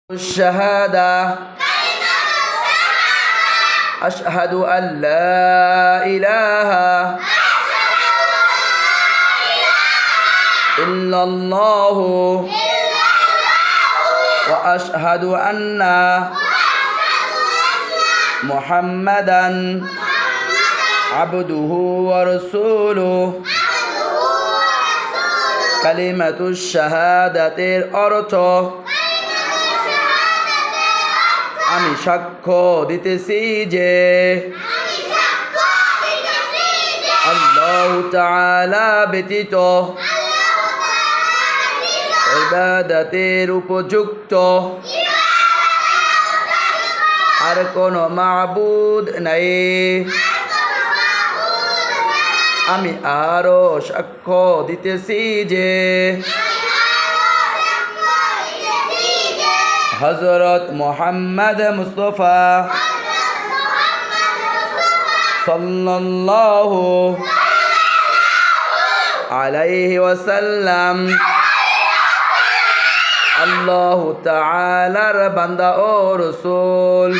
الشهادة أشهد أن لا إله إلا الله وأشهد أن محمدا عبده ورسوله كلمة الشهادة অর্থ আমি সাক্ষ্য দিতেছি যে আল্লাহু তাআলা ব্যতীত ইবাদতের উপযুক্ত আর কোনো মাবুদ নাই। আমি আরো সাক্ষ্য দিতেছি যে হযরত মুহাম্মদ মুস্তাফা সাল্লাল্লাহু আলাইহি ওয়াসাল্লাম আল্লাহু তাআলার বান্দা ও রাসূল।